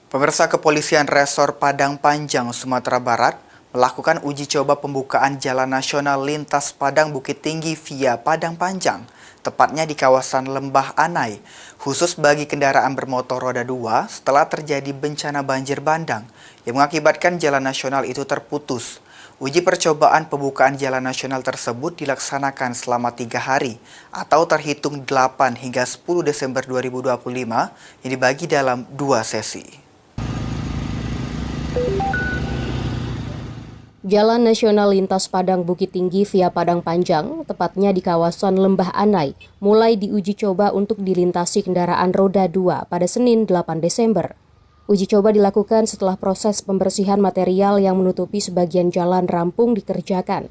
Pemirsa, Kepolisian Resor Padang Panjang, Sumatera Barat melakukan uji coba pembukaan Jalan Nasional Lintas Padang Bukit Tinggi via Padang Panjang, tepatnya di kawasan Lembah Anai, khusus bagi kendaraan bermotor roda 2 setelah terjadi bencana banjir bandang yang mengakibatkan jalan nasional itu terputus. Uji percobaan pembukaan jalan nasional tersebut dilaksanakan selama 3 hari atau terhitung 8 hingga 10 Desember 2025 yang dibagi dalam 2 sesi. Jalan Nasional Lintas Padang Bukit Tinggi via Padang Panjang, tepatnya di kawasan Lembah Anai, mulai diuji coba untuk dilintasi kendaraan roda 2 pada Senin 8 Desember. Uji coba dilakukan setelah proses pembersihan material yang menutupi sebagian jalan rampung dikerjakan.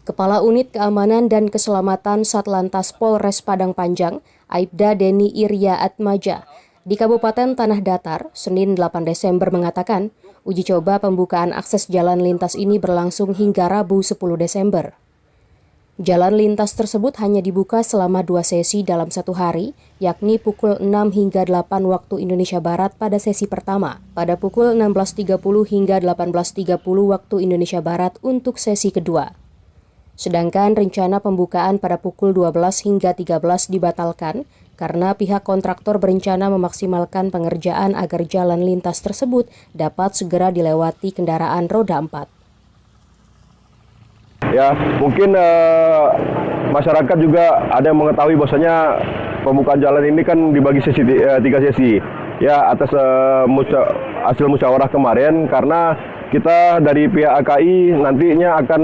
Kepala Unit Keamanan dan Keselamatan Satlantas Polres Padang Panjang, Aibda Deni Irya Atmaja, di Kabupaten Tanah Datar, Senin 8 Desember mengatakan, uji coba pembukaan akses jalan lintas ini berlangsung hingga Rabu 10 Desember. Jalan lintas tersebut hanya dibuka selama 2 sesi dalam 1 hari, yakni pukul 6 hingga 8 waktu Indonesia Barat pada sesi pertama, pada pukul 16.30 hingga 18.30 waktu Indonesia Barat untuk sesi kedua. Sedangkan rencana pembukaan pada pukul 12 hingga 13 dibatalkan karena pihak kontraktor berencana memaksimalkan pengerjaan agar jalan lintas tersebut dapat segera dilewati kendaraan roda 4. Ya, mungkin masyarakat juga ada yang mengetahui bahwasanya pembukaan jalan ini kan dibagi sesi 3 sesi. Ya, atas hasil musyawarah kemarin, karena kita dari pihak AKI nantinya akan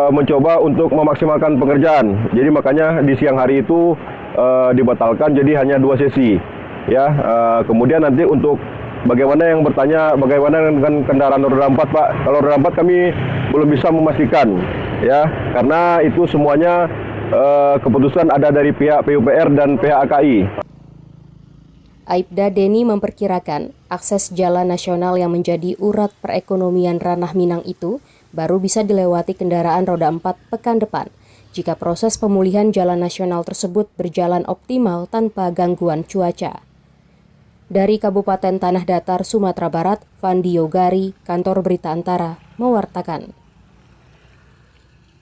mencoba untuk memaksimalkan pengerjaan. Jadi makanya di siang hari itu dibatalkan jadi hanya 2 sesi. Ya, kemudian nanti untuk bagaimana yang bertanya bagaimana dengan kendaraan roda 4, Pak? Kalau roda 4 kami belum bisa memastikan, ya, karena itu semuanya keputusan ada dari pihak PUPR dan pihak AKI. Aibda Deni memperkirakan akses jalan nasional yang menjadi urat perekonomian Ranah Minang itu baru bisa dilewati kendaraan roda 4 pekan depan jika proses pemulihan jalan nasional tersebut berjalan optimal tanpa gangguan cuaca. Dari Kabupaten Tanah Datar, Sumatera Barat, Fandi Yogari, Kantor Berita Antara, mewartakan.